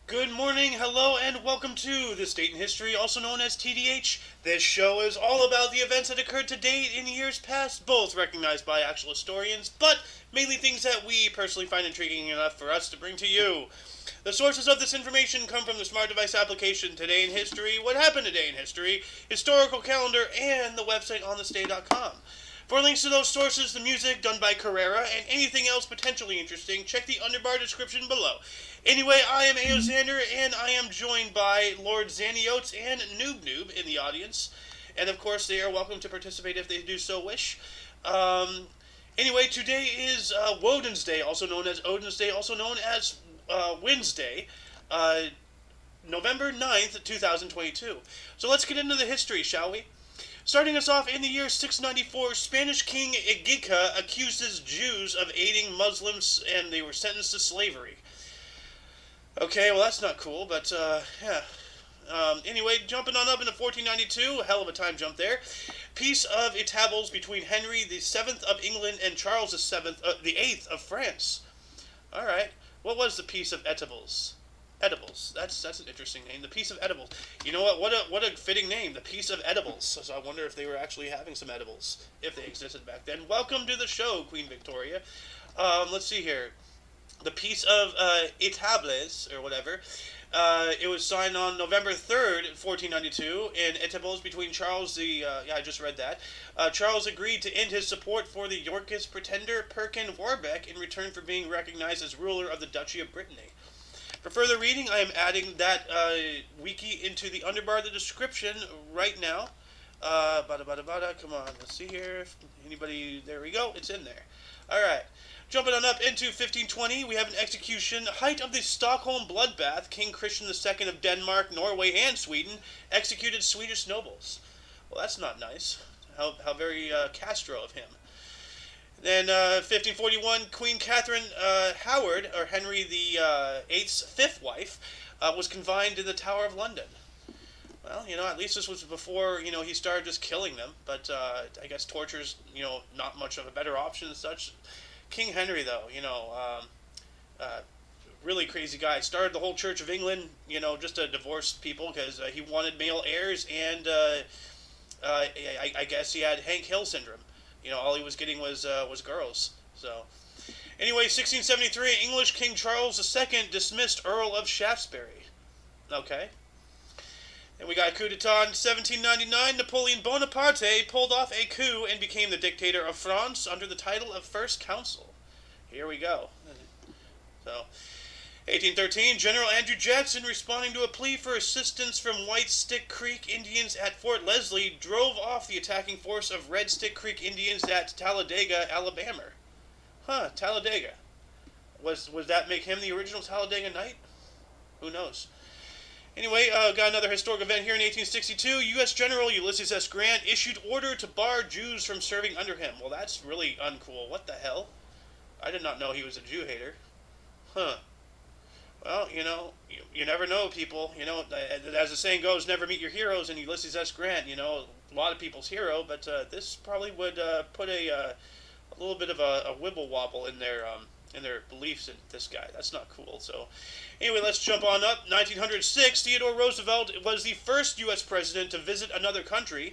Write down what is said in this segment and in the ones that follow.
Good morning, hello, and welcome to This Date in History, also known as TDH. This show is all about the events that occurred to date in years past, both recognized by actual historians, but mainly things that we personally find intriguing enough for us to bring to you. The sources of this information come from the Smart Device application, Today in History, What Happened Today in History, Historical Calendar, and the website onthisday.com. For links to those sources, the music done by Carrera, and anything else potentially interesting, check the underbar description below. Anyway, I am Aoxander, and I am joined by Lord Zaniotes and Noob in the audience. And of course, they are welcome to participate if they do so wish. Um, anyway, today is Woden's Day, also known as Odin's Day, also known as Wednesday, uh, November 9th, 2022. So let's get into the history, shall we? Starting us off in the year 694, Spanish King Igika accuses Jews of aiding Muslims and they were sentenced to slavery. Okay, well that's not cool, but yeah. Anyway, jumping on up into 1492, a hell of a time jump there. Peace of Etables between Henry the Seventh of England and Charles the Eighth of France. All right, what was the Peace of Etables? Edibles. That's an interesting name. The Peace of Edibles. You know what? What a fitting name. The Peace of Edibles. So I wonder if they were actually having some edibles, if they existed back then. Welcome to the show, Queen Victoria. Let's see here. The Peace of Etables, or whatever. It was signed on November 3rd, 1492, in Etables between Charles the... yeah, I just read that. Charles agreed to end his support for the Yorkist pretender Perkin Warbeck in return for being recognized as ruler of the Duchy of Brittany. For further reading, I am adding that wiki into the underbar of the description right now. Come on, let's see here. Anybody, there we go, it's in there. Alright, jumping on up into 1520, we have an execution. Height of the Stockholm bloodbath, King Christian II of Denmark, Norway, and Sweden executed Swedish nobles. Well, that's not nice. How very Castro of him. Then 1541, Queen Catherine Howard, or Henry VIII's fifth wife, was confined in the Tower of London. Well, at least this was before, he started just killing them. But I guess torture's, not much of a better option as such. King Henry, though, really crazy guy. Started the whole Church of England, just to divorce people because he wanted male heirs, and I guess he had Hank Hill syndrome. All he was getting was girls. So, anyway, 1673, English King Charles II dismissed Earl of Shaftesbury. Okay. And we got a coup d'etat in 1799. Napoleon Bonaparte pulled off a coup and became the dictator of France under the title of First Consul. Here we go. So, 1813, General Andrew Jackson, responding to a plea for assistance from White Stick Creek Indians at Fort Leslie, drove off the attacking force of Red Stick Creek Indians at Talladega, Alabama. Talladega. Was that make him the original Talladega Night? Who knows? Anyway, got another historic event here in 1862. U.S. General Ulysses S. Grant issued order to bar Jews from serving under him. Well, that's really uncool. What the hell? I did not know he was a Jew hater. Huh. Well, you never know, people. As the saying goes, never meet your heroes. And Ulysses S. Grant, a lot of people's hero, but this probably would put a little bit of a wibble wobble in their beliefs in this guy. That's not cool. So, anyway, let's jump on up. 1906, Theodore Roosevelt was the first U.S. president to visit another country,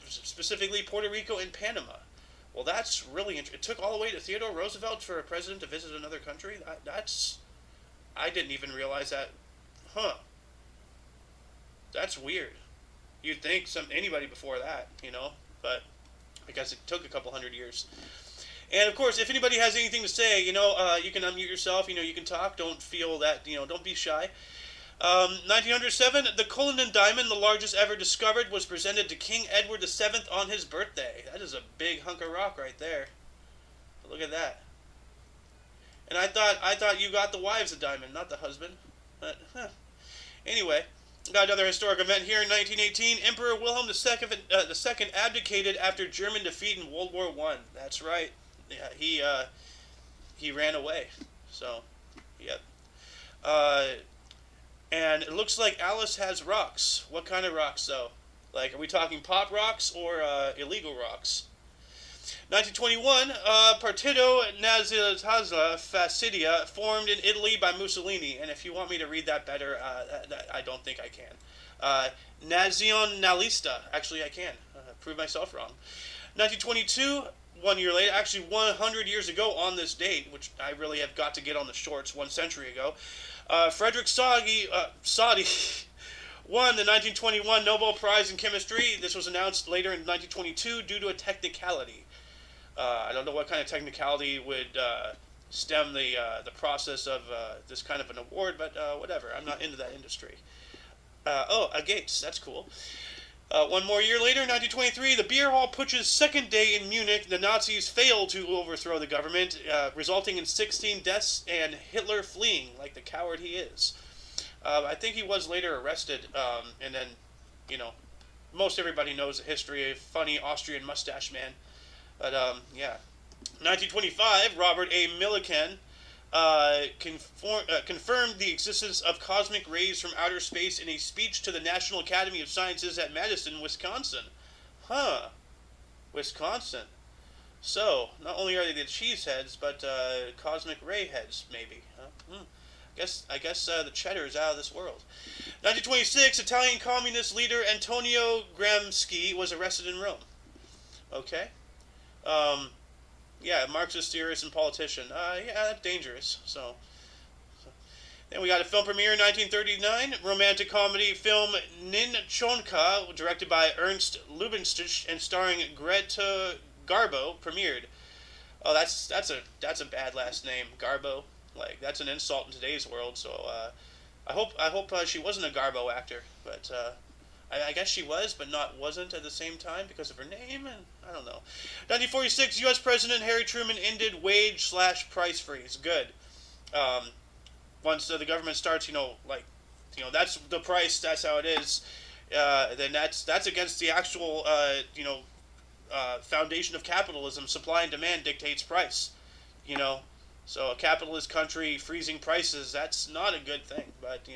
specifically Puerto Rico and Panama. Well, that's really interesting. It took all the way to Theodore Roosevelt for a president to visit another country? I didn't even realize that. Huh. That's weird. You'd think anybody before that, but I guess it took a couple hundred years. And of course, if anybody has anything to say, you can unmute yourself. You can talk. Don't feel that. Don't be shy. 1907, the Cullinan diamond, the largest ever discovered, was presented to King Edward VII on his birthday. That is a big hunk of rock right there. Look at that. And I thought you got the wives a diamond, not the husband. But anyway, got another historic event here in 1918. Emperor Wilhelm II abdicated after German defeat in World War I. That's right. Yeah, he ran away. So, yep. And it looks like Alice has rocks. What kind of rocks, though? Like, are we talking pop rocks or illegal rocks? 1921, Partito Nazionale Fascista formed in Italy by Mussolini. And if you want me to read that better, I don't think I can. Nazionalista. Actually, I can. Prove myself wrong. 1922, 1 year later, actually 100 years ago on this date, which I really have got to get on the shorts 1 century ago, Frederick Soddy won the 1921 Nobel Prize in Chemistry. This was announced later in 1922 due to a technicality. I don't know what kind of technicality would stem the process of this kind of an award, but whatever. I'm not into that industry. A Gates. That's cool. 1 more year later, 1923, the beer hall putsch's second day in Munich. The Nazis failed to overthrow the government, resulting in 16 deaths and Hitler fleeing like the coward he is. I think he was later arrested, and then, most everybody knows the history of funny Austrian mustache man. But, yeah. 1925, Robert A. Millikan confirmed the existence of cosmic rays from outer space in a speech to the National Academy of Sciences at Madison, Wisconsin. Wisconsin. So, not only are they the cheeseheads, but cosmic ray heads, maybe. I guess the cheddar is out of this world. 1926, Italian communist leader Antonio Gramsci was arrested in Rome. Okay. Yeah, Marxist theorist and politician. Yeah, that's dangerous. So. Then we got a film premiere in 1939, romantic comedy film Ninchonka, directed by Ernst Lubitsch and starring Greta Garbo, premiered. Oh, that's a bad last name, Garbo. Like, that's an insult in today's world. So I hope she wasn't a Garbo actor, but I guess she was, but wasn't at the same time because of her name, and I don't know. 1946, U.S. President Harry Truman ended wage/price freeze. Good. Once the government starts, that's the price. That's how it is. Then that's against the actual, foundation of capitalism. Supply and demand dictates price. So a capitalist country freezing prices, that's not a good thing. But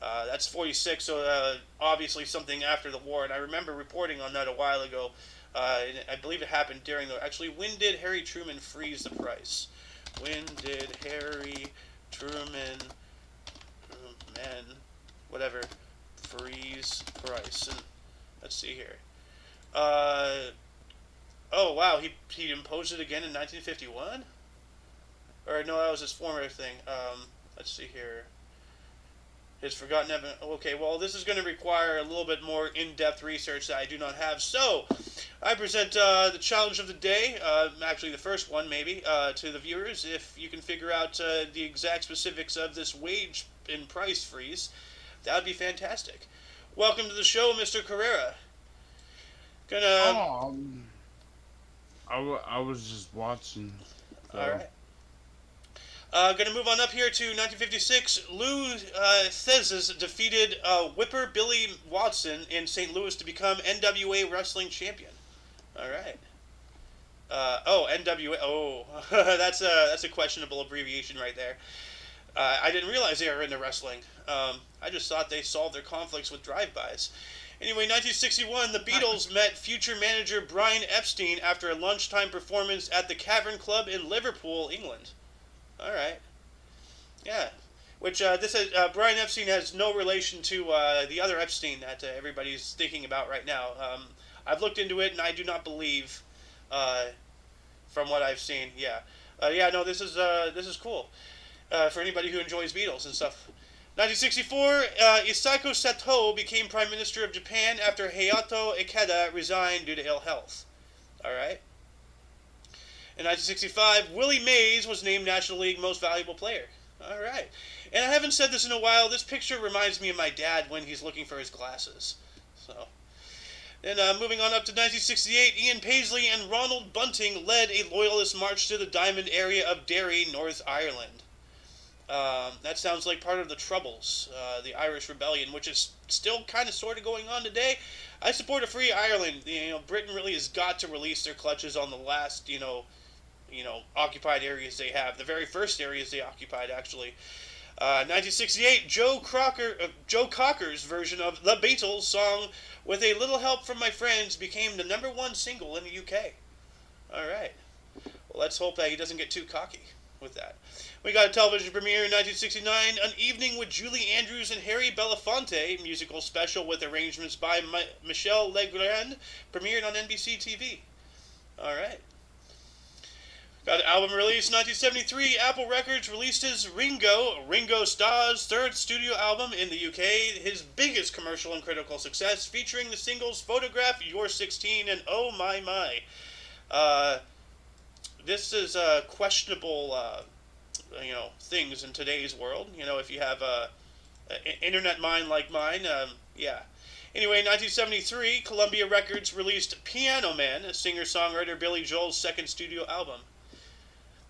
that's 46, so obviously something after the war. And I remember reporting on that a while ago. I believe it happened during the... Actually, when did Harry Truman freeze the price? When did Harry Truman, freeze price? And let's see here. Oh, wow, he imposed it again in 1951? Or no, that was his former thing. Let's see here. His forgotten evidence. Okay, well, this is going to require a little bit more in-depth research that I do not have. So, I present the challenge of the day, actually the first one maybe, to the viewers. If you can figure out the exact specifics of this wage and price freeze, that would be fantastic. Welcome to the show, Mr. Carrera. I was just watching. All right. Going to move on up here to 1956. Lou Thesz defeated Whipper Billy Watson in St. Louis to become NWA Wrestling Champion. All right. NWA. Oh, that's a questionable abbreviation right there. I didn't realize they were into wrestling. I just thought they solved their conflicts with drive-bys. Anyway, 1961, the Beatles met future manager Brian Epstein after a lunchtime performance at the Cavern Club in Liverpool, England. All right. Yeah. Which Brian Epstein has no relation to the other Epstein that everybody's thinking about right now. I've looked into it, and I do not believe, from what I've seen. Yeah. This is cool for anybody who enjoys Beatles and stuff. 1964, Isako Sato became Prime Minister of Japan after Hayato Ikeda resigned due to ill health. All right. In 1965, Willie Mays was named National League Most Valuable Player. All right. And I haven't said this in a while. This picture reminds me of my dad when he's looking for his glasses. So, then moving on up to 1968, Ian Paisley and Ronald Bunting led a loyalist march to the Diamond area of Derry, North Ireland. That sounds like part of the Troubles, the Irish Rebellion, which is still kind of sort of going on today. I support a free Ireland. Britain really has got to release their clutches on the last, occupied areas they have. The very first areas they occupied, actually. 1968, Joe Cocker's version of The Beatles song "With a Little Help from My Friends" became the #1 single in the UK. All right. Well, let's hope that he doesn't get too cocky with that. We got a television premiere in 1969, An Evening with Julie Andrews and Harry Belafonte, musical special with arrangements by Michel Legrand, premiered on NBC TV. All right. Got an album release 1973. Apple Records released his Ringo Starr's third studio album in the UK, his biggest commercial and critical success, featuring the singles Photograph, You're 16, and Oh My My. This is questionable, things in today's world. If you have an internet mind like mine, yeah. Anyway, in 1973, Columbia Records released Piano Man, a singer-songwriter Billy Joel's second studio album.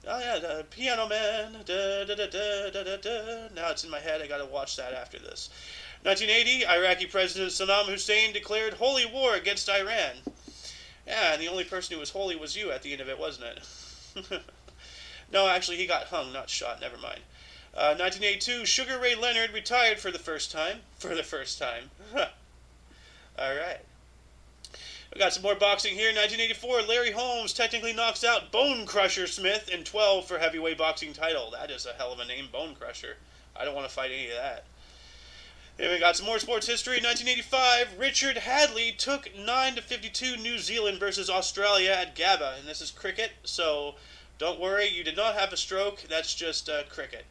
Oh yeah, the Piano Man, da da da da da da da. Now it's in my head, I gotta watch that after this. 1980, Iraqi President Saddam Hussein declared holy war against Iran. Yeah, and the only person who was holy was you at the end of it, wasn't it? No, actually, he got hung, not shot, never mind. 1982, Sugar Ray Leonard retired for the first time. Alright. We got some more boxing here. 1984, Larry Holmes technically knocks out Bone Crusher Smith in 12 for heavyweight boxing title. That is a hell of a name, Bone Crusher. I don't want to fight any of that. Then we got some more sports history. 1985, Richard Hadley took 9-52 New Zealand versus Australia at Gabba. And this is cricket, so don't worry, you did not have a stroke. That's just cricket.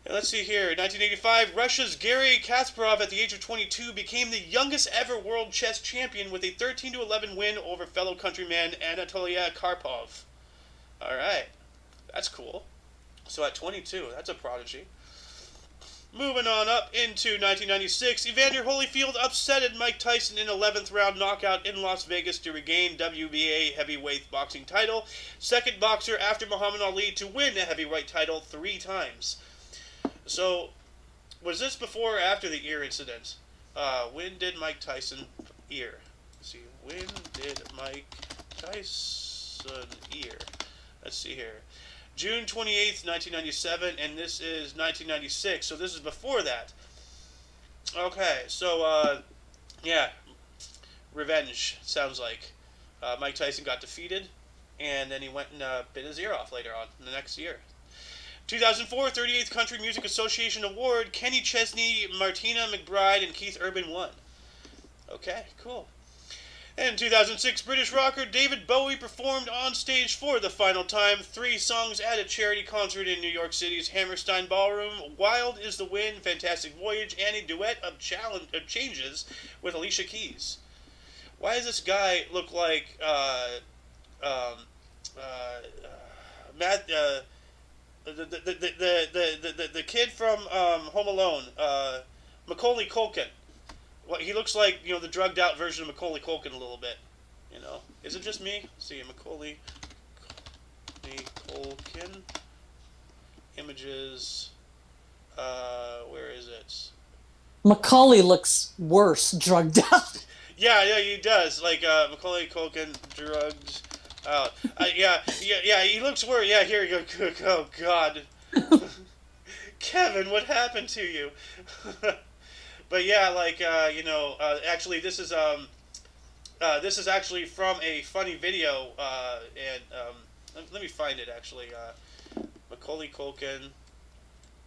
Let's see here. 1985, Russia's Garry Kasparov, at the age of 22, became the youngest ever world chess champion with a 13-11 win over fellow countryman Anatolia Karpov. All right. That's cool. So at 22, that's a prodigy. Moving on up into 1996, Evander Holyfield upsetted Mike Tyson in 11th round knockout in Las Vegas to regain WBA heavyweight boxing title. Second boxer after Muhammad Ali to win the heavyweight title 3 times. So, was this before or after the ear incident? When did Mike Tyson ear? Let's see. When did Mike Tyson ear? Let's see here. June 28th, 1997, and this is 1996, so this is before that. Okay, so, yeah, revenge, sounds like. Mike Tyson got defeated, and then he went and bit his ear off later on, in the next year. 2004, 38th Country Music Association Award, Kenny Chesney, Martina McBride, and Keith Urban won. Okay, cool. And in 2006, British rocker David Bowie performed on stage for the final time 3 songs at a charity concert in New York City's Hammerstein Ballroom: Wild is the Wind, Fantastic Voyage, and a duet of Changes with Alicia Keys. Why does this guy look like the kid from Home Alone, Macaulay Culkin? Well, he looks like, the drugged out version of Macaulay Culkin a little bit. Is it just me? Let's see, Macaulay Culkin images. Where is it? Macaulay looks worse, drugged out. Yeah, he does. Like Macaulay Culkin drugged out. Yeah. He looks worse. Yeah, here you go. Oh God, Kevin, what happened to you? But yeah, like actually, this is actually from a funny video, and let me find it actually. Macaulay Culkin.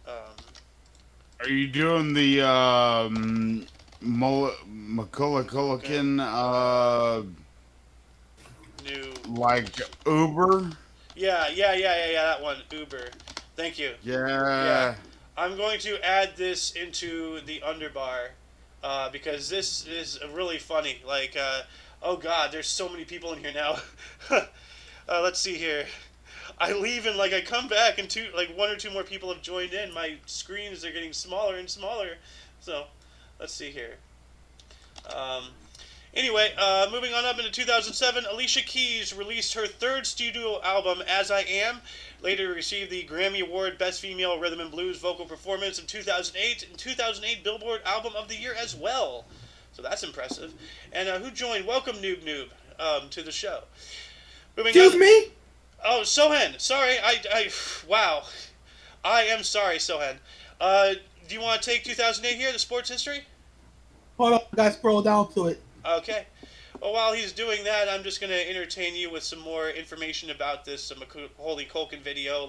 Are you doing the Macaulay Culkin New. like Uber? Yeah, that one, Uber. Thank you. Yeah. I'm going to add this into the underbar, because this is really funny. Like, oh God, there's so many people in here now. Let's see here. I leave and I come back and 1 or 2 more people have joined in. My screens are getting smaller and smaller. So, let's see here. Anyway, moving on up into 2007, Alicia Keys released her 3rd studio album, As I Am. Later received the Grammy Award Best Female Rhythm and Blues Vocal Performance in 2008, and 2008 Billboard Album of the Year as well. So that's impressive. And who joined? Welcome, Noob, to the show. Excuse me? Oh, Sohan. Sorry, wow. I am sorry, Sohan. Do you want to take 2008 here, the sports history? Hold on, I gotta scroll down to it. Okay. Well, while he's doing that, I'm just going to entertain you with some more information about this Macaulay Culkin video.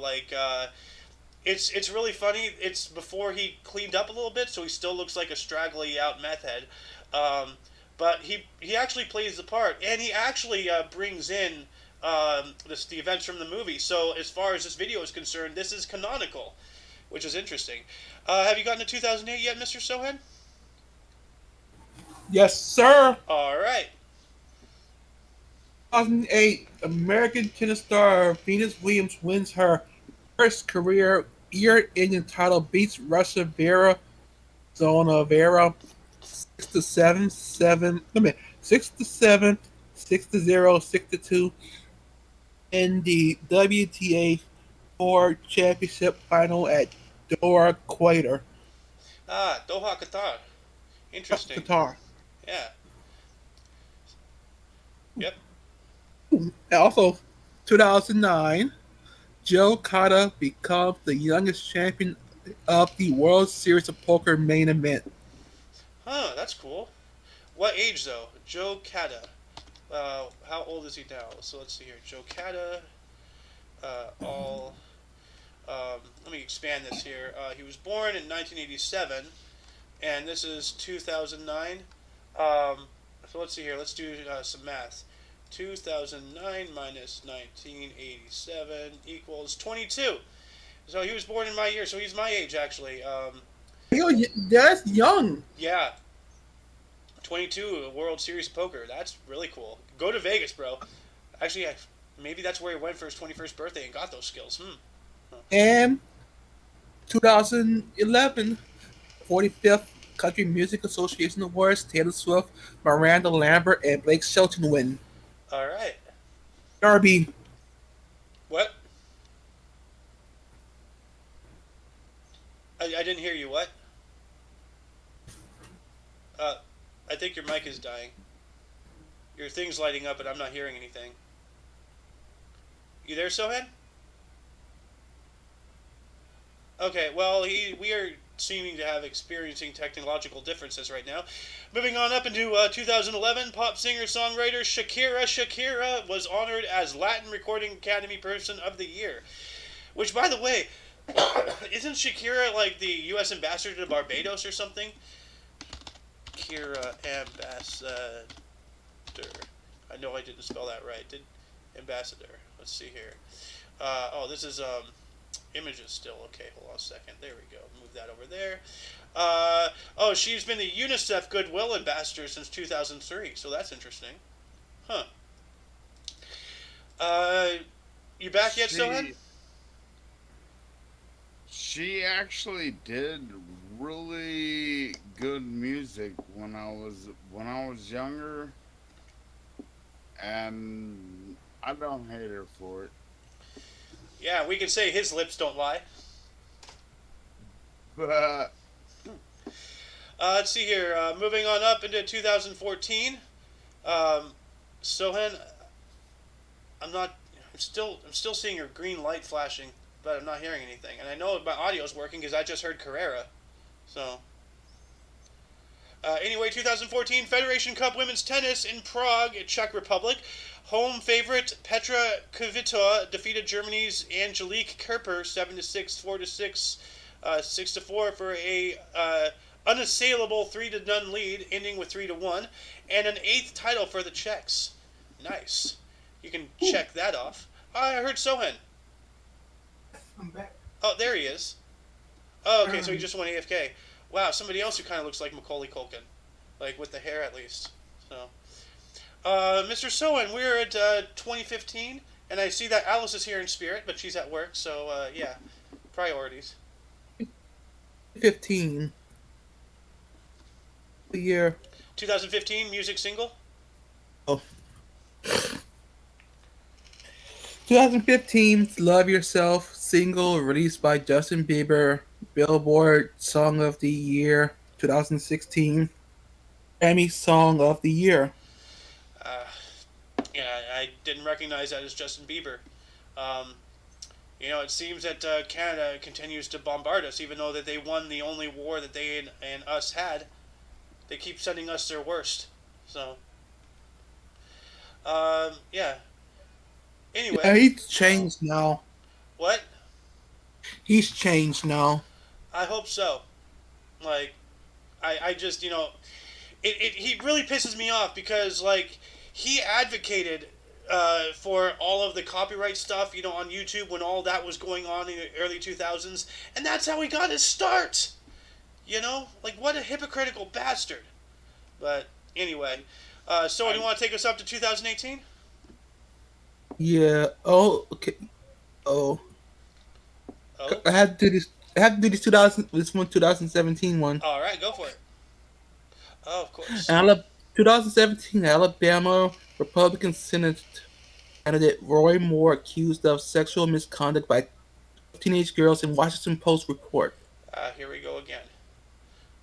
It's really funny. It's before he cleaned up a little bit, so he still looks like a straggly out meth head. Um, but he actually plays the part, and he actually brings in the events from the movie. So as far as this video is concerned, this is canonical, which is interesting. Have you gotten to 2008 yet, Mr. Sohan? Yes, sir. All right. 2008, American tennis star Venus Williams wins her first career year-ending title, beats Russia Vera Zvonareva 6-7, 6-7, 6-0, 6-2 in the WTA Tour Championship final at Doha, Qatar. Doha, Qatar. Interesting. Qatar. Yeah. Yep. And also, 2009, Joe Cota becomes the youngest champion of the World Series of Poker main event. Huh, that's cool. What age, though? Joe Cata. How old is he now? So let's see here. Joe Cata. Let me expand this here. He was born in 1987, and this is 2009. So let's see here. Let's do some math. 2009 minus 1987 equals 22. So he was born in my year, so he's my age, actually. That's young. Yeah. 22, World Series of Poker. That's really cool. Go to Vegas, bro. Actually, maybe that's where he went for his 21st birthday and got those skills. And 2011, 45th Country Music Association Awards, Taylor Swift, Miranda Lambert, and Blake Shelton win. All right. Darby. What? I didn't hear you. What? I think your mic is dying. Your thing's lighting up, and I'm not hearing anything. You there, Sohan? Okay, well, we are seeming to have experiencing technological differences right now. Moving on up into 2011, pop singer-songwriter Shakira was honored as Latin Recording Academy Person of the Year. Which, by the way, isn't Shakira like the U.S. ambassador to Barbados or something? Shakira ambassador. I know I didn't spell that right. Ambassador. Let's see here. This is images still. Okay, hold on a second. There we go. Move that over there. She's been the UNICEF Goodwill Ambassador since 2003, so that's interesting. Huh. You back yet, Sohan? She actually did really good music when I was younger, and I don't hate her for it. Yeah, we can say his lips don't lie. But let's see here. Moving on up into 2014. Sohan, I'm still seeing her green light flashing, but I'm not hearing anything. And I know my audio's working because I just heard Carrera. So. Anyway, 2014 Federation Cup Women's Tennis in Prague, Czech Republic. Home favorite Petra Kvitova defeated Germany's Angelique Kerper 7-6, 4-6, 6-4 for a unassailable 3-0 lead, ending with 3-1, and an 8th title for the Czechs. Nice. You can check that off. I heard Sohan. I'm back. Oh, there he is. Oh, okay, so he just went AFK. Wow, somebody else who kind of looks like Macaulay Culkin. Like, with the hair, at least. So, Mr. Sohan, we're at 2015, and I see that Alice is here in spirit, but she's at work, so, yeah. Priorities. 15. The year. 2015, music single? Oh. 2015's Love Yourself single released by Justin Bieber, Billboard Song of the Year 2016, Grammy Song of the Year. Yeah, I didn't recognize that as Justin Bieber. It seems that Canada continues to bombard us, even though that they won the only war that they and us had. They keep sending us their worst. So, Yeah. Yeah, Anyway, he's changed now. what? He's changed now. I hope so. Like, I just, he really pisses me off because, like, he advocated for all of the copyright stuff, on YouTube when all that was going on in the early 2000s, and that's how he got his start. Like, what a hypocritical bastard. But anyway, so do you want to take us up to 2018? Yeah. Oh, okay. Oh, Oh, I had to do this. I had to do this 2017 one. all right, go for it. Oh, of course. 2017 Alabama Republican Senate candidate Roy Moore accused of sexual misconduct by teenage girls in Washington Post report. Here we go again.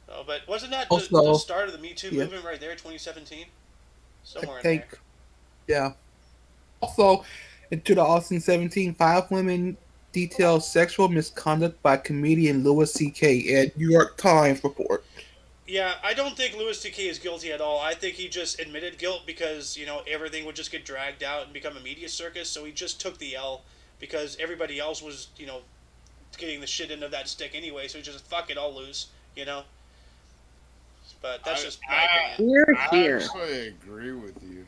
Oh, but wasn't that the Also, start of the Me Too yeah, movement right there, 2017? I Somewhere in there. think, yeah. Also, in 2017, five women detailed sexual misconduct by comedian Louis C.K. at New York Times report. Yeah, I don't think Louis C.K. is guilty at all. I think he just admitted guilt because, everything would just get dragged out and become a media circus, so he just took the L because everybody else was, getting the shit end of that stick anyway, so he just, fuck it, I'll lose, But that's just my opinion. Here, I here. actually agree with you.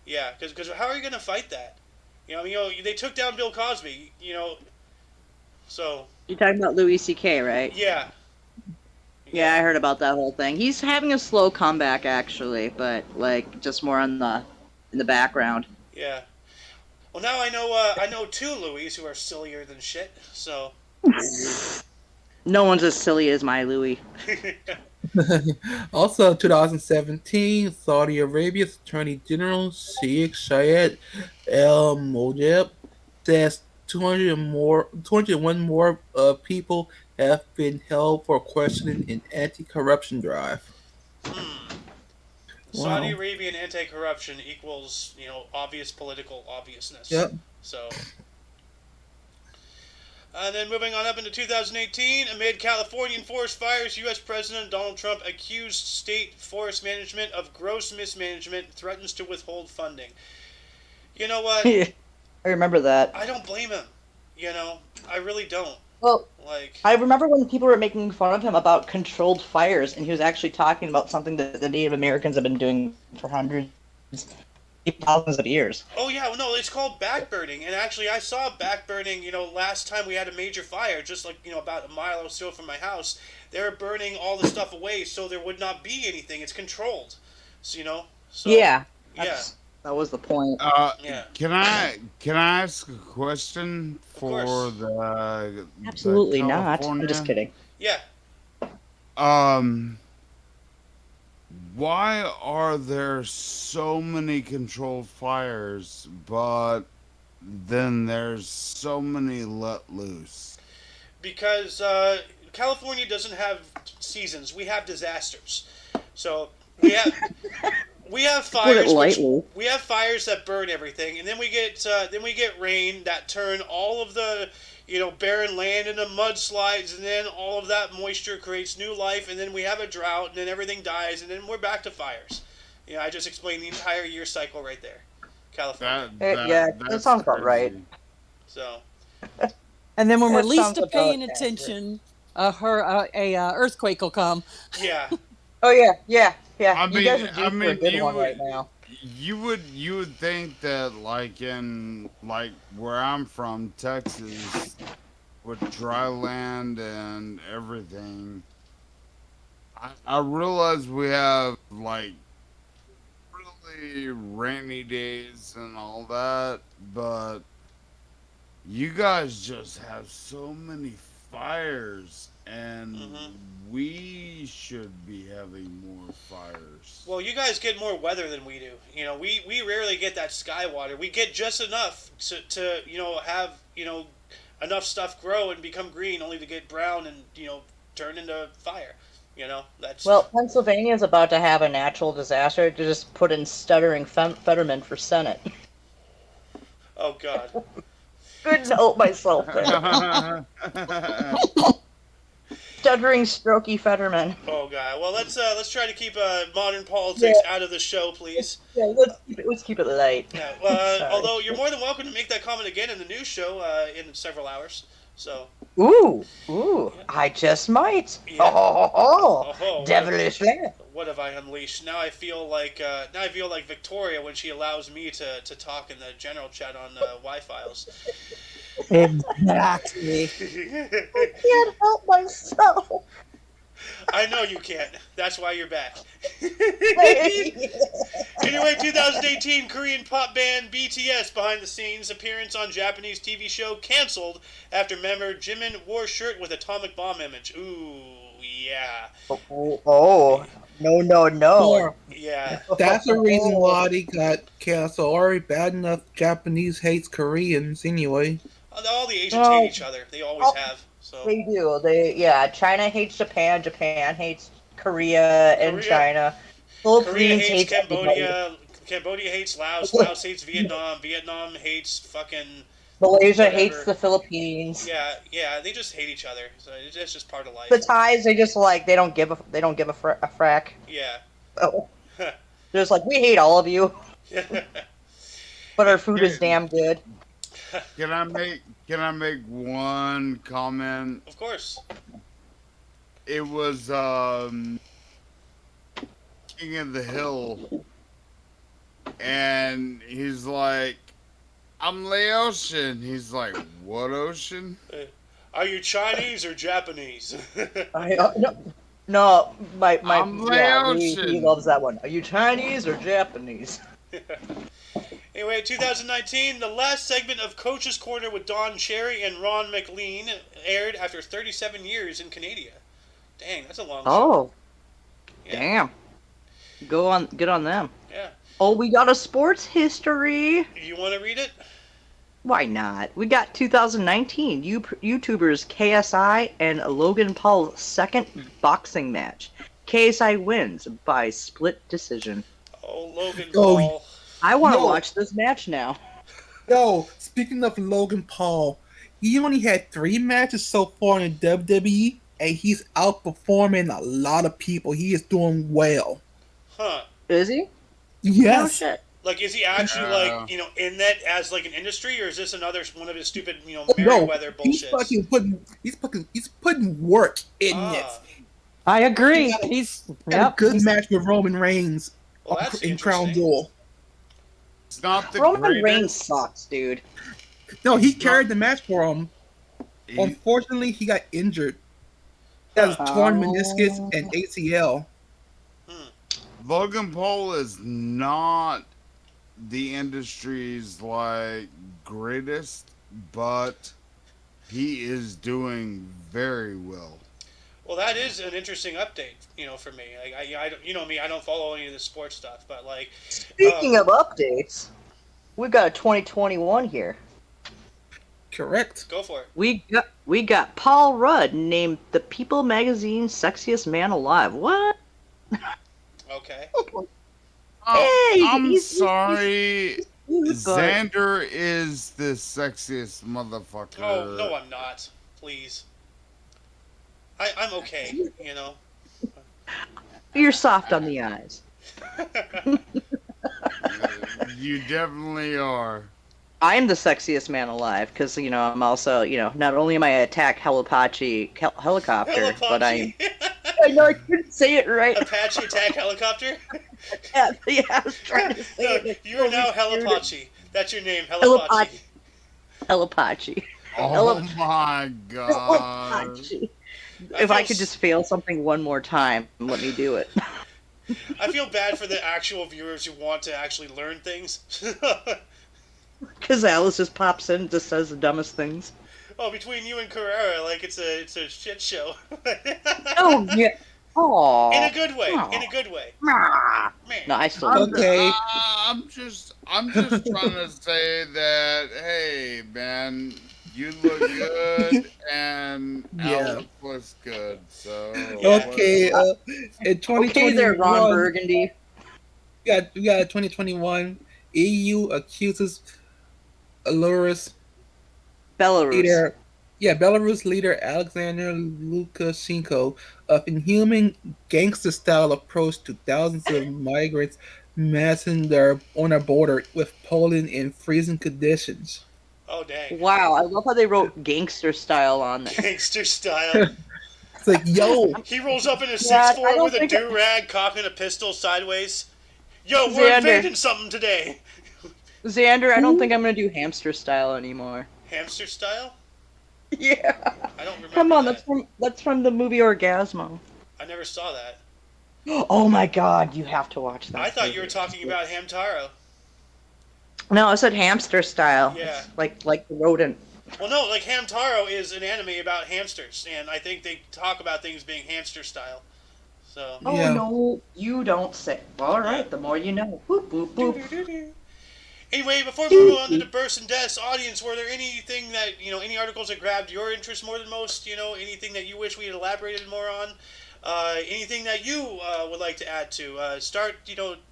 Yeah, because how are you going to fight that? They took down Bill Cosby, so, You're talking about Louis C.K., right? yeah. Yeah, I heard about that whole thing. He's having a slow comeback, actually, but like just more in the background. Yeah. Well, now I know two Louis who are sillier than shit, so. No one's as silly as my Louis. Also, 2017, Saudi Arabia's Attorney General Sheikh Zayed Al Mojab says 201 more people have been held for questioning in anti-corruption drive. Saudi Wow. Arabian anti-corruption equals, obvious political obviousness. Yep. So. And then moving on up into 2018, amid Californian forest fires, U.S. President Donald Trump accused state forest management of gross mismanagement, threatens to withhold funding. You know what? I remember that. I don't blame him. I really don't. Well, Like, I remember when people were making fun of him about controlled fires, and he was actually talking about something that the Native Americans have been doing for hundreds, thousands of years. oh yeah, no, it's called backburning. And actually, I saw backburning, last time we had a major fire, just like, about a mile or so from my house. They were burning all the stuff away so there would not be anything. It's controlled. So, so Yeah, yeah. that was the point. Yeah. Can I ask a question for course. the Absolutely the not. I'm just California? kidding. Um, why are there so many controlled fires, but then there's so many let loose? Because California doesn't have seasons. We have disasters. So we have Put it fires. lightly. We have fires that burn everything, and then we get rain that turn all of the barren land into mudslides, and then all of that moisture creates new life, and then we have a drought, and then everything dies, and then we're back to fires. I just explained the entire year cycle right there, California. Yeah, that that's sounds about right. crazy. So And then when we're That least sounds about paying accurate. attention, earthquake will come. yeah, Oh yeah. I You guys are mean, due for a good you one would right now. you would think that like in like where I'm from, Texas, with dry land and everything, I realize we have like really rainy days and all that, but you guys just have so many fires, and Mhm. we should be having more fires. well, you guys get more weather than we do. We rarely get that sky water. We get just enough to have enough stuff grow and become green, only to get brown and turn into fire. That's Well, Pennsylvania's about to have a natural disaster. To just put in stuttering Fetterman for Senate. oh god. Couldn't help myself there. stuttering, strokey Fetterman. Oh god. Well, let's try to keep modern politics out of the show, please. Yeah, let's keep it light. Yeah. Well, Sorry. although you're more than welcome to make that comment again in the news show in several hours. So. Ooh, Yeah. I just might. Yeah. Oh, devilish laugh. What have I unleashed? Now I feel like Victoria when she allows me to talk in the general chat on Y-Files. Exactly. I can't help myself. I know you can't. That's why you're back. Anyway, 2018 Korean pop band BTS behind the scenes appearance on Japanese TV show canceled after member Jimin wore shirt with atomic bomb image. Ooh, yeah. No. Yeah. That's the reason why they got canceled. Already bad enough Japanese hates Koreans anyway. All the Asians hate each other. They always have. So. They do. China hates Japan. Japan hates Korea and China. Korea Philippines hates Cambodia. everybody. Cambodia hates Laos. Laos hates Vietnam. Vietnam hates fucking. Malaysia whatever. hates the Philippines. Yeah. They just hate each other. So it's just part of life. The Thais, they just like they don't give a frack. Yeah. Oh. They're just like, we hate all of you, but our food is damn good. Can I make one comment? Of course. It was King of the Hill, and he's like, "I'm Laotian." He's like, "What ocean?" Are you Chinese or Japanese? No, my I'm he Laotian. loves that one. Are you Chinese or Japanese? Anyway, 2019, the last segment of Coach's Corner with Don Cherry and Ron McLean aired after 37 years in Canada. Dang, that's a long show. Oh, Yeah. damn. Get on them. Yeah. Oh, we got a sports history. You want to read it? Why not? We got 2019 YouTubers KSI and Logan Paul's second boxing match. KSI wins by split decision. Oh, Logan Oh, Paul. I want to No. watch this match now. Yo, speaking of Logan Paul, he only had 3 matches so far in the WWE, and he's outperforming a lot of people. He is doing well. Huh. Is he? Yes. Oh shit. Like, is he actually, Yeah. in that as, like, an industry, or is this another one of his stupid, No, Merriweather he's bullshits? he's putting work in Ah. it. I agree. He He's Had a good match with Roman Reigns Well, that's in Crown interesting. Jewel. It's not the Roman greatest. Reigns sucks, dude. No, he carried the match for him. He- Unfortunately, he got injured. He has torn Oh. meniscus and ACL. Logan Paul is not the industry's like greatest, but he is doing very well. Well, that is an interesting update, for me. I don't, you know me, I don't follow any of the sports stuff, but, like... Speaking of updates, we got a 2021 here. Correct. Go for it. We got Paul Rudd named the People magazine sexiest man alive. What? Okay. Hey, I'm he's- sorry. But- Xander is the sexiest motherfucker. Oh, no, I'm not. Please. I'm okay, You're soft on the eyes. You definitely are. I am the sexiest man alive because I'm also not only am I a attack helicopter, but I know I couldn't say it right. Apache attack helicopter? Yeah, I was trying to say No, it. you are now Helipachi. That's your name, Helipachi. Helipachi. Oh my god. Helipachi. If I could just fail something one more time, let me do it. I feel bad for the actual viewers who want to actually learn things. Because Alice just pops in and just says the dumbest things. Oh, between you and Carrera, like it's a shit show. Oh yeah. Aww. In a good way. Aw. In a good way. Nah. Man. No, I still. Okay. I'm just trying to say that, hey man, you look good and Yeah. Alex looks good. So Okay. In 2021, Okay, there, Ron Burgundy. we got 2021. EU accuses Belarus Belarus. leader Belarus leader Alexander Lukashenko of inhuman gangster-style approach to thousands of migrants massing on our border with Poland in freezing conditions. Oh dang. Wow, I love how they wrote gangster style on there. Gangster style. It's like, yo, He rolls up in a Yeah, I 6'4" don't with a think do-rag, cocking a pistol sideways. Yo, we're Xander. invading something today. Xander, I don't think I'm gonna do hamster style anymore. Hamster style? Yeah. I don't remember Come on, that. that's from the movie Orgasmo. I never saw that. Oh my god, you have to watch that. I thought you were movie. talking about Hamtaro. No, I said hamster style. Yeah. It's like the rodent. Well, no, like Hamtaro is an anime about hamsters, and I think they talk about things being hamster style. So. Oh Yeah. no, you don't say. All right, the more you know. Boop boop boop. Anyway, before we move on to the bursts and deaths, audience, were there anything that, any articles that grabbed your interest more than most? Anything that you wish we had elaborated more on? Anything that you would like to add to?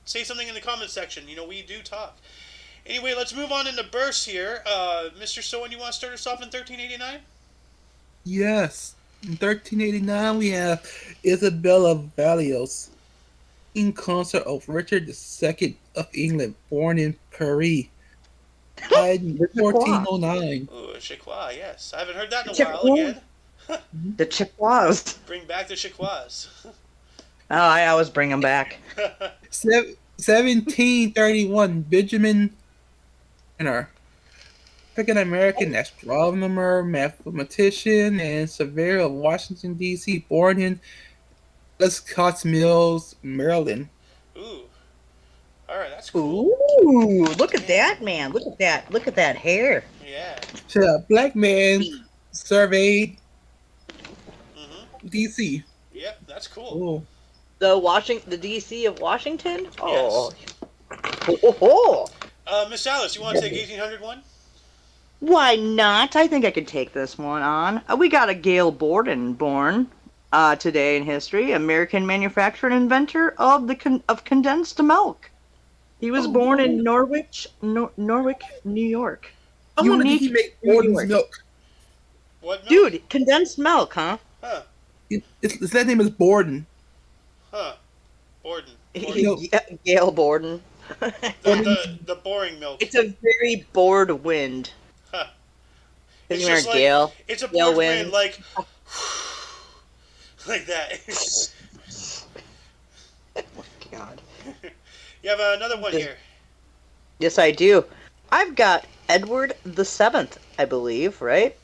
Say something in the comments section. We do talk. Anyway, let's move on into bursts here. Mr. Sowen, you want to start us off in 1389? yes. In 1389, we have Isabella Valios, in consort of Richard II of England, born in Paris. Died in 1409. Ooh, Chicois, yes. I haven't heard that in a while Chicois. again. The Chippewas. Bring back the Chicois. Oh, I always bring them back. 1731, Benjamin Brenner, African-American astronomer, mathematician, and surveyor of Washington, D.C., born in Scotts Mills, Maryland. Ooh. Alright, that's cool. Ooh, look at that man. Look at that. Look at that hair. Yeah. So, a black man surveyed Mm-hmm. D.C. Yep, that's cool. Oh. The DC of Washington? Yes. Oh. Oh. Miss Alice, you want to take 1801? Why not? I think I could take this one on. We got a Gail Borden born today in history, American manufacturer and inventor of condensed milk. He was born in Norwich, New York. I wonder if Unique he make New Borden's York. milk. What milk? Dude, condensed milk, huh? Huh. His last name is Borden. Huh. Borden. Yeah, Gail Borden. The boring milk. It's a very bored wind. Huh. His It's name just are like, Gail. it's a Gail bored wind. wind, like... like that. God. You have another one here. Yes, I do. I've got Edward the Seventh, I believe, right?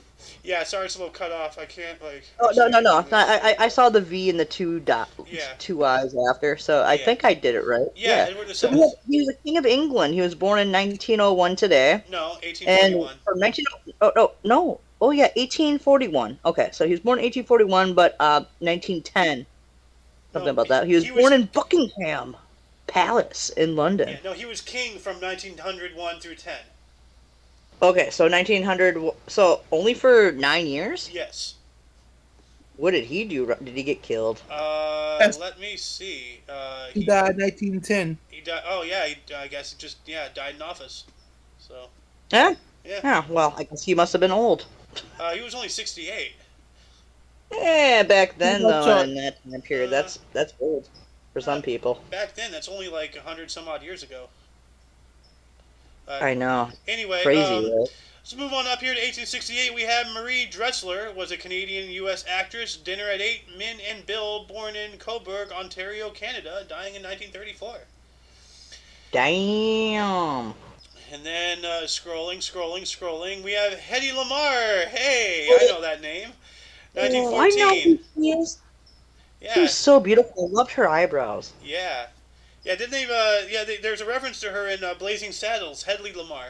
Yeah, sorry it's a little cut off. I can't, like... Oh no! I saw the V and the two Yeah. two eyes after, so I Yeah. think I did it right. Yeah, Edward the So Seventh. he was the king of England. He was born in 1901 today, No, and 1841. from 19 no. Oh yeah, 1841. Okay, so he was born in 1841, but 1910. Something No, about that. He was he born was- in Buckingham Palace in London. Yeah, no, he was king from 1901 through 10. Okay, so 1900. So only for 9 years. Yes. What did he do? Did he get killed? Let me see. He died in 1910. He died. Oh yeah, I guess he just died in office. So Yeah. yeah, Yeah. Well, I guess he must have been old. he was only 68. Yeah, back then Well, though, so- in that time period, that's old for some people. Back then, that's only like 100 some odd years ago. I know. Anyway, Crazy, right? let's move on up here to 1868. We have Marie Dressler, was a Canadian-U.S. actress. Dinner at 8, Min and Bill, born in Cobourg, Ontario, Canada, dying in 1934. Damn. And then scrolling. We have Hedy Lamarr. Hey, I know that name. Oh, I know 1914. who she is. She Yeah, was so beautiful. I loved her eyebrows. yeah. Didn't they? There's a reference to her in Blazing Saddles, Hedy Lamarr.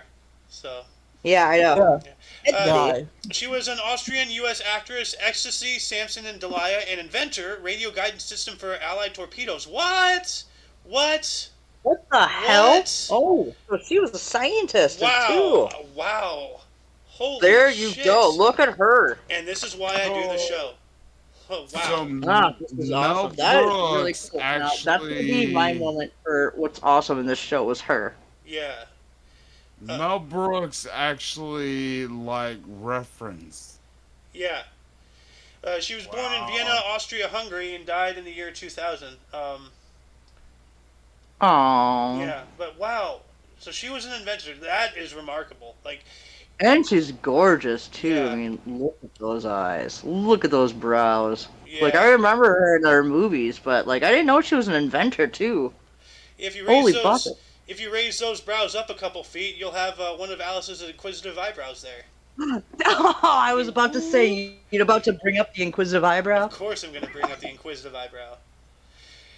So. Yeah, I know. Yeah. Uh, Died. She was an Austrian-U.S. actress, Ecstasy, Samson, and Delilah, and inventor, radio guidance system for Allied torpedoes. What? What the hell? What? Oh, so she was a scientist Wow! too. Wow! Holy There you shit. go. Look at her. And this is why I do the show. Oh wow! So Ah, this is Mel awesome. That is really Brooks cool. Now, that's gonna be my moment for what's awesome in this show was her. Yeah. Mel Brooks actually referenced Yeah. She was born in Vienna, Austria-Hungary, and died in the year 2000. Aww. Yeah, but wow. So she was an inventor. That is remarkable. Like, And she's gorgeous too. Yeah. I mean, look at those eyes. Look at those brows. yeah. Like I remember her in her movies, but like I didn't know she was an inventor too. if you Holy raise bucket. if you raise those brows up a couple feet, you'll have one of Alice's inquisitive eyebrows there. Oh, I was about to say you're about to bring up the inquisitive eyebrow. Of course, I'm going to bring up the inquisitive eyebrow.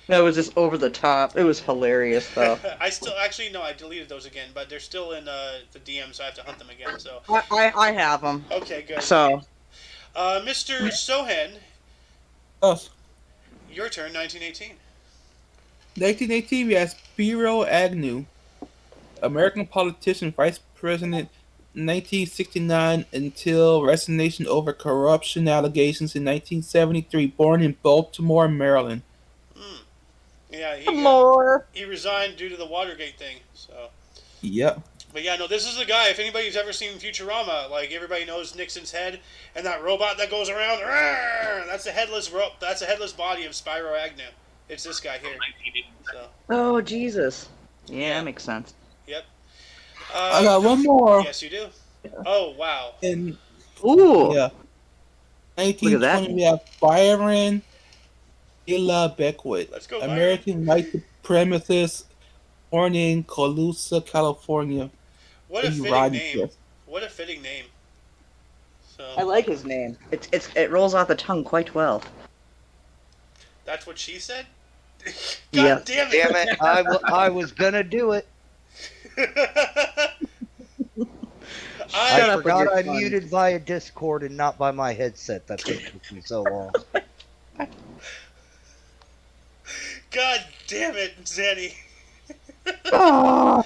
That was just over the top. It was hilarious though. I still actually no, I deleted those again, but they're still in the DM, so I have to hunt them again. So I have them. okay, good. So Mr. Sohan, Us. your turn. 1918. 1918, we have Spiro Agnew, American politician, vice president, 1969 until resignation over corruption allegations in 1973. Born in Baltimore, Maryland. Yeah, more. he resigned due to the Watergate thing. So. Yep. But yeah, no, this is the guy. If anybody's ever seen Futurama, like everybody knows Nixon's head and that robot that goes around. That's a headless That's a headless body of Spyro Agnew. It's this guy here. So. Oh Jesus. Yeah, that makes sense. Yep. I got one more. Yes, you do. Oh wow. In Ooh. yeah, Look at that. 1920, we have Byron Illa Beckwith, Let's go, Byron. American white supremacist, born in Colusa, California. What a He fitting rhymes name. with. What a fitting name. So I like his name. It rolls off the tongue quite well. that's what she said. God Yeah. damn it! Damn it! I was gonna do it. I, Shut I up with forgot your I fun. muted via Discord and not by my headset. That's what took me so long. God damn it, Zanny. Oh.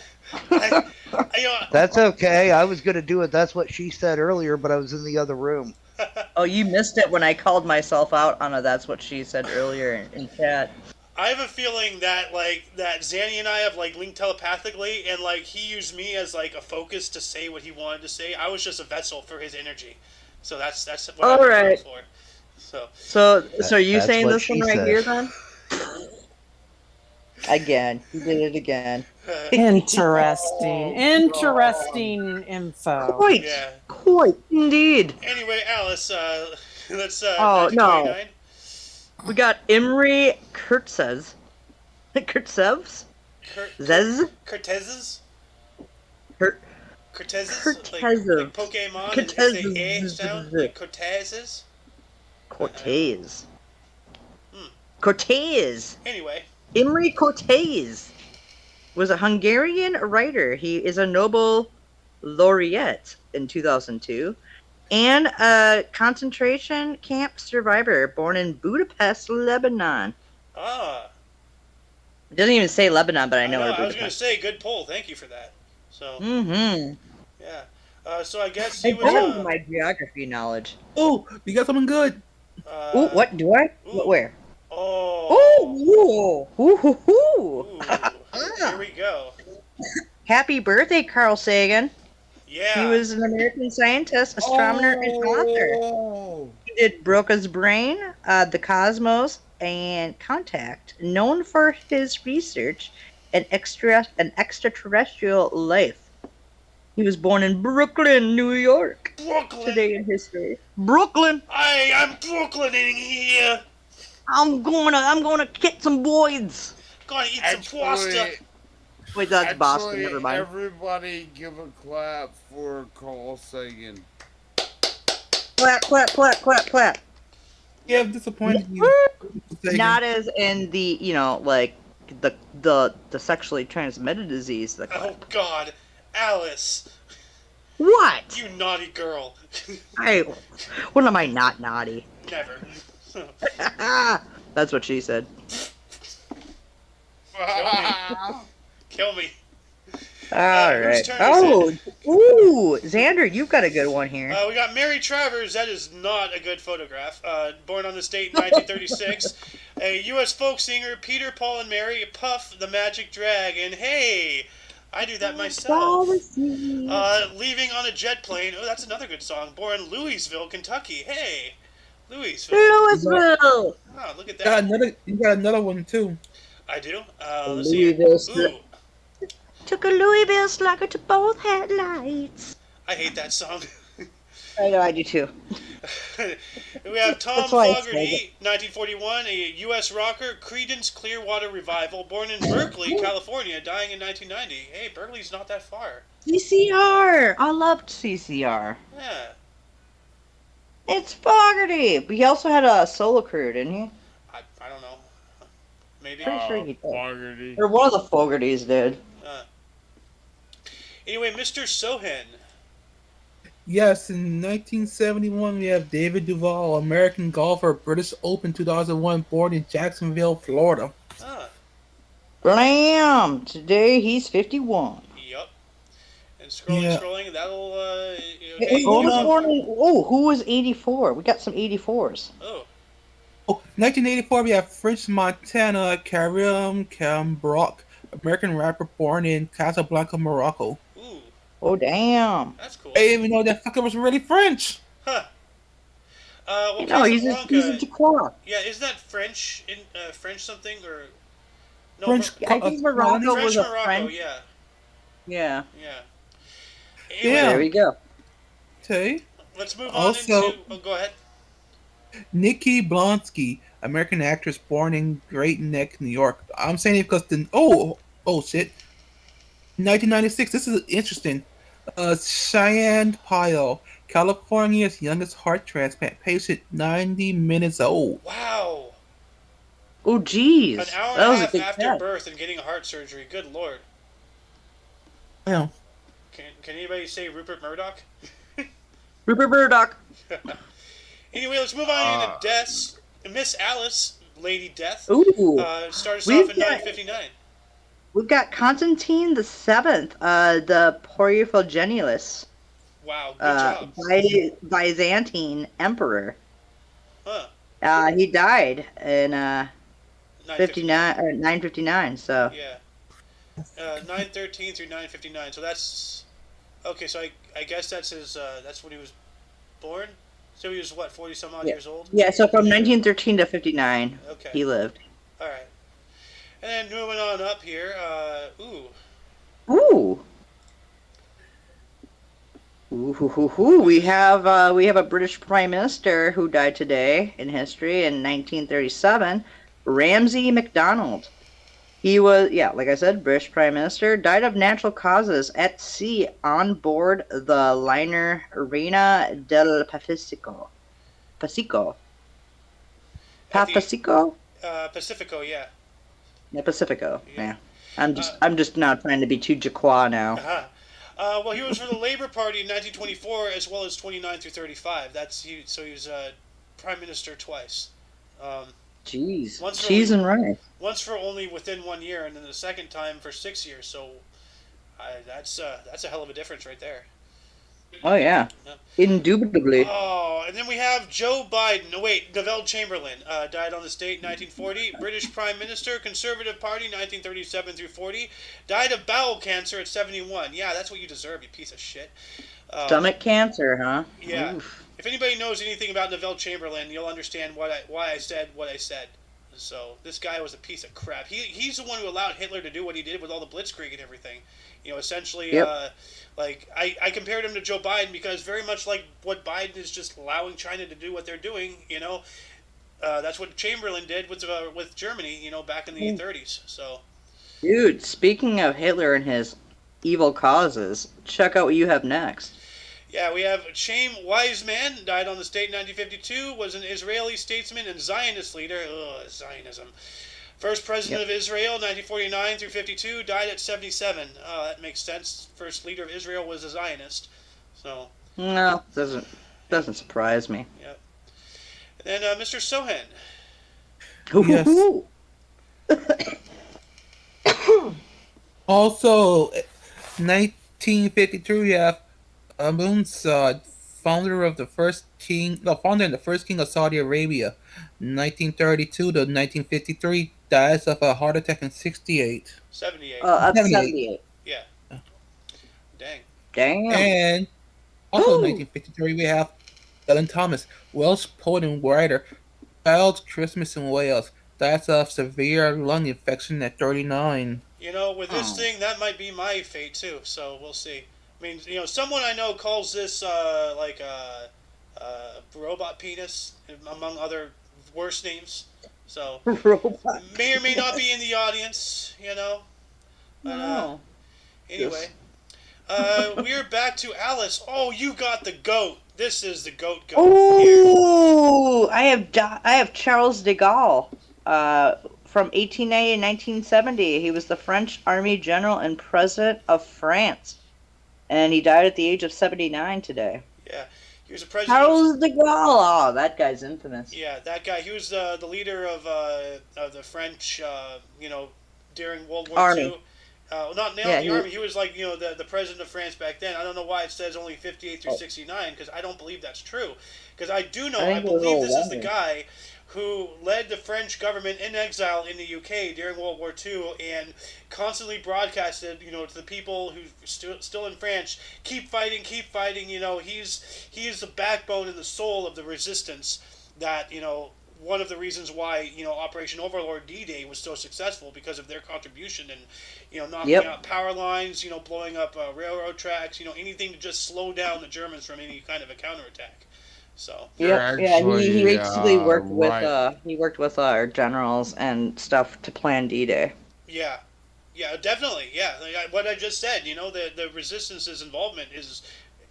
That's okay. I was gonna do it. That's what she said earlier, but I was in the other room. Oh, you missed it when I called myself out on a "That's what she said" earlier in chat. I have a feeling that that Zanny and I have linked telepathically, and he used me as a focus to say what he wanted to say. I was just a vessel for his energy, so that's what All I'm right. for. So So are you That's saying what this one she right said. here then? Again, you did it again. Interesting. Interesting info. Quite, Yeah. quite indeed. Anyway, Alice, let's Oh, no. 1929. We got Imre Kurtzes. Kurtzevs? Zez? Cortezes? Kurt- Cortezes? Cortezes. Like Pokemon? Cortezes. It's the A sound? Like Cortezes? Cortez. Hmm. Cortez. Anyway. Imre Cortez was a Hungarian writer. He is a Nobel laureate in 2002 and a concentration camp survivor born in Budapest, Lebanon. Ah. It doesn't even say Lebanon, but I know where I was going to Budapest. say, good poll. Thank you for that. So, Mm-hmm. yeah. So I guess he Hey, was... better my geography knowledge. Oh, we got something good. Ooh, what do I? ooh. What, where? Oh. Ooh, ooh, ooh, ooh. Ooh. Here we go. Happy birthday, Carl Sagan. Yeah. He was an American scientist, astronomer, and author. Oh. He did Broca's Brain, The Cosmos, and Contact, known for his research in extraterrestrial life. He was born in Brooklyn, New York. Brooklyn. Today in history. Brooklyn. I'm Brooklyning here. I'm gonna get some boys. Gonna eat some pasta. Wait, that's Boston. Actually, Never mind. everybody give a clap for Carl Sagan. Clap, clap, clap, clap, clap. Yeah, I'm disappointed in you. Not as in the the sexually transmitted disease. The Oh God, Alice, What? you naughty girl. When am I not naughty? Never. That's what she said. Kill me. All whose right. turn is Oh, ooh, Xander, you've got a good one here. We got Mary Travers. That is not a good photograph. Born on this date in 1936. A U.S. folk singer, Peter, Paul, and Mary, Puff the Magic Dragon. Hey, I do that myself. Galaxy. Leaving on a jet plane. Oh, that's another good song. Born in Louisville, Kentucky. Hey, Louisville. Louisville. Oh, look at that. You got another one too. I do. Let's see. Louisville. Ooh, Took a Louisville slugger to both headlights. I hate that song. I know, I do too. We have Tom That's why I said Fogerty, 1941, a U.S. rocker, Creedence Clearwater Revival, born in Berkeley, California, dying in 1990. Hey, Berkeley's not that far. CCR. I loved CCR. Yeah. It's Fogerty. But he also had a solo career, didn't he? I don't know. Maybe. Pretty sure he did. Fogerty. Or one of the Fogertys did. Anyway, Mr. Sohan. Yes, in 1971 we have David Duval, American golfer, British Open 2001, born in Jacksonville, Florida. Ah, Blam! Today he's 51. yup. And scrolling, Yeah. scrolling, that'll, Who was born in, who was 84? We got some 84s. Oh, Oh, 1984 we have French Montana, Karim Kambrok, American rapper born in Casablanca, Morocco. ooh, Oh, damn. that's cool. I didn't even know that fucker was really French. Huh. Well, No, he's a Casablanca, Jaquan. yeah, isn't that French, French something, or? No, French. I think Morocco French was a Morocco, French. yeah, Yeah. yeah. Yeah. There we go. Okay. Let's move on Also- into, oh, go ahead. Nikki Blonsky, American actress born in Great Neck, New York. I'm saying it because oh shit. 1996. This is interesting. Cheyenne Pyle, California's youngest heart transplant patient, 90 minutes old. Wow. Oh, jeez. An hour That and was a a half big after test. birth and getting heart surgery. Good lord. Yeah. Can anybody say Rupert Murdoch? Rupert Murdoch. Anyway, let's move on into deaths. Miss Alice, Lady Death, Ooh. started us We've off in got- 959. We've got Constantine the Seventh, the Porphyrogenilus, Wow, good job. Byzantine emperor. Huh. He died in 959. 959. So Yeah. 913 through 959. So that's okay. So I guess that's his. That's when he was born. So he was what, 40 some odd Yeah. years old. yeah, so from 1913 to 59, Okay. he lived. All right. And then moving on up here. Ooh. Ooh. We have a British Prime Minister who died today in history in 1937, Ramsay MacDonald. He was, like I said, British Prime Minister, died of natural causes at sea on board the liner Reina del Pacifico. Pacifico. Pacifico, yeah. Yeah, Pacifico. Yeah. Yeah. I'm just not trying to be too Jaquan now. Uh-huh. Well, he was for the Labour Party in 1924 as well as 29 through 35. So he was Prime Minister twice. Jeez. Once for Cheese and rice. Once for only within 1 year, and then the second time for 6 years. So that's a hell of a difference right there. Oh, yeah. Yeah. Indubitably. Oh, and then we have Joe Biden. No, wait, Neville Chamberlain died on this date in 1940. British Prime Minister, Conservative Party, 1937 through 40. Died of bowel cancer at 71. Yeah, that's what you deserve, you piece of shit. Stomach cancer, huh? Yeah. Oof. If anybody knows anything about Neville Chamberlain, you'll understand why I said what I said. So this guy was a piece of crap. He's the one who allowed Hitler to do what he did with all the blitzkrieg and everything. Essentially, Yep. I compared him to Joe Biden because very much like what Biden is just allowing China to do what they're doing. That's what Chamberlain did with Germany. Back in the 30s. So. Dude, speaking of Hitler and his evil causes, check out what you have next. Yeah, we have Chaim Weizmann, died on this date in 1952, was an Israeli statesman and Zionist leader. Ugh, Zionism. First president of Israel, 1949 through 52, died at 77. That makes sense. First leader of Israel was a Zionist. So. No, doesn't surprise me. Yep. And then Mr. Sohan. Yes. Also, 1953, we have Amun Saud, founder and the first king of Saudi Arabia. 1932 to 1953, dies of a heart attack in 68. 78. Up 78. 78. Yeah. dang. Damn. And also in Woo! 1953, we have Ellen Thomas, Welsh poet and writer, Child's Christmas in Wales, dies of severe lung infection at 39. You know, with this Oh. thing, that might be my fate too. So we'll see. I mean, you know, someone I know calls this like robot penis, among other worse names. So Robot. may or may not be in the audience. You know, but No. anyway, we're back to Alice. Oh, you got the goat. This is the goat here. Oh, I have Charles de Gaulle, from 1890 to 1970. He was the French Army General and President of France, and he died at the age of 79 today. Yeah, he was a president. Charles de Gaulle. Oh, that guy's infamous. Yeah, that guy. He was the leader of the French, you know, during World War Army. II. Not Yeah, the army. He was like, you know, the president of France back then. I don't know why it says only 58 through 69, because I don't believe that's true. Because I do know, I think it was believe all this is the London. guy who led the French government in exile in the UK during World War II and constantly broadcasted, you know, to the people who still in France, keep fighting. You know, he's the backbone and the soul of the resistance. That, you know, one of the reasons why, you know, Operation Overlord D-Day was so successful, because of their contribution and, you know, knocking Yep. out power lines, you know, blowing up railroad tracks, you know, anything to just slow down the Germans from any kind of a counterattack. So You're Yep. Yeah, he actually, basically worked right. with our generals and stuff to plan D-Day. yeah, definitely, yeah. Like what I just said, you know, the resistance's involvement is,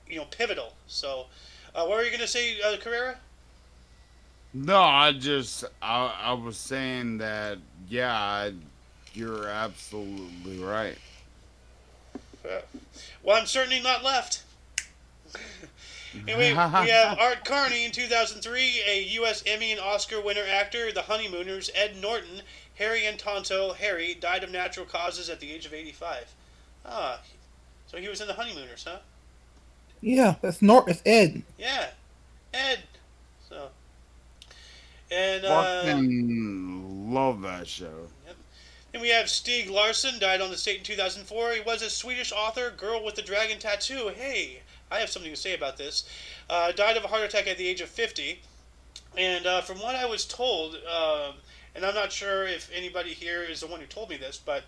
you know, pivotal. So, what were you gonna say, Carrera? No, I was saying that, yeah, you're absolutely right. Well, I'm certainly not left. Anyway, we have Art Carney in 2003, a U.S. Emmy and Oscar winner actor. The Honeymooners, Ed Norton, Harry and Tonto. Harry died of natural causes at the age of 85. Ah, so he was in The Honeymooners, huh? Yeah, it's Ed. Yeah, Ed. So, and Fucking love that show. yep. Then we have Stieg Larsson, died on this date in 2004. He was a Swedish author, Girl with the Dragon Tattoo. Hey, I have something to say about this. Died of a heart attack at the age of 50. And from what I was told, and I'm not sure if anybody here is the one who told me this, but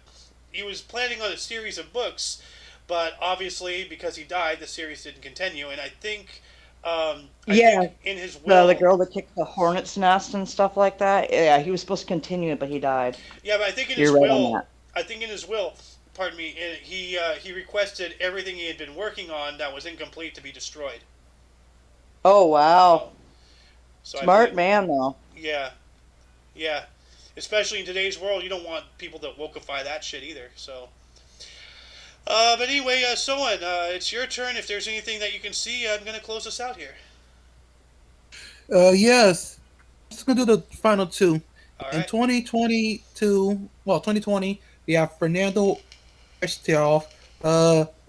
he was planning on a series of books, but obviously because he died, the series didn't continue. And I think, Yeah. think in his will, The girl that kicked the hornet's nest and stuff like that. Yeah, he was supposed to continue it, but he died. yeah, but I think in You're his right on will, that. I think in his will, pardon me, he requested everything he had been working on that was incomplete to be destroyed. Oh wow, So I smart believe- man though. Yeah, yeah. Especially in today's world, you don't want people to wokeify that shit either. So, but anyway, Soen, it's your turn. If there's anything that you can see, I'm gonna close this out here. Yes. Just gonna do the final two. All In right. 2020, we have Fernando Estoril,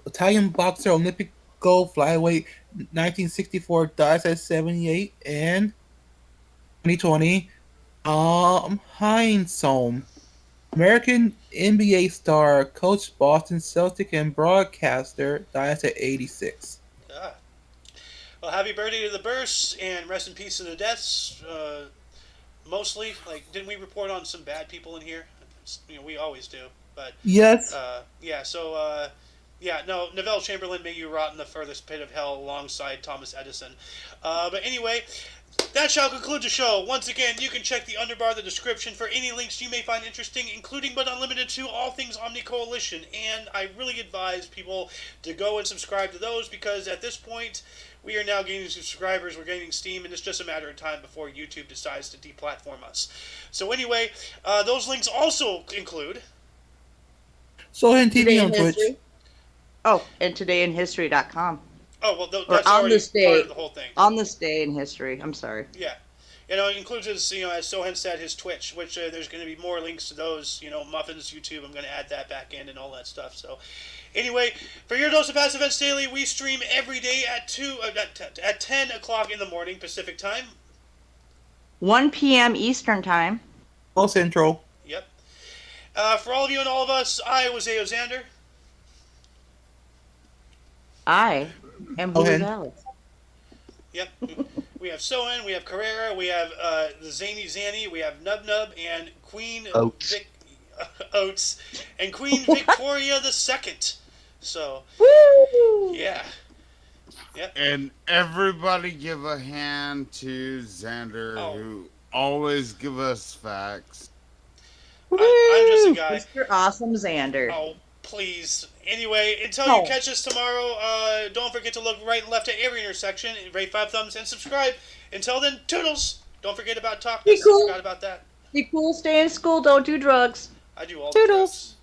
Italian boxer, Olympic gold flyweight, 1964, dies at 78, and 2020, Heinz Holm, American NBA star, coach Boston Celtic, and broadcaster, dies at 86. Ah. Well, happy birthday to the Bursts, and rest in peace to the deaths. Mostly, like, didn't we report on some bad people in here? You know, we always do. But Yes. yeah. So yeah, no, Neville Chamberlain, may you rot in the furthest pit of hell alongside Thomas Edison. But anyway, that shall conclude the show. Once again, you can check the underbar of the description for any links you may find interesting, including but not limited to all things Omni Coalition. And I really advise people to go and subscribe to those, because at this point, we are now gaining subscribers, we're gaining steam, and it's just a matter of time before YouTube decides to deplatform us. So anyway, those links also include... Sohan TV Today on in Twitch. History. Oh, and todayinhistory.com. Oh, well, Or that's on already this part day. of the whole thing. On this day in history. I'm sorry. Yeah. You know, it includes his, you know, as Sohan said, his Twitch, which there's going to be more links to those, you know, Muffins, YouTube. I'm going to add that back in and all that stuff. So, anyway, for your dose of Past Events Daily, we stream every day at 10 o'clock in the morning Pacific time. 1 p.m. Eastern time. All Central. Yep. For all of you and all of us, I was Aozander. I am Oh, Blue and- Alex. Yep. We have Sohan, we have Carrera, we have the Zany Zanny, we have Nub Nub, and Queen Oats. Oats, and Queen Victoria II. So, Woo! yeah. Yep. And everybody give a hand to Xander, Oh. who always give us facts. I'm just a guy. Mr. Awesome Xander. Oh, please. Anyway, until Oh. you catch us tomorrow, don't forget to look right and left at every intersection, rate 5 thumbs, and subscribe. Until then, toodles! Don't forget about Be Talkness. cool. Forgot about that. Be cool, stay in school, don't do drugs. I do all the Toodles. drugs.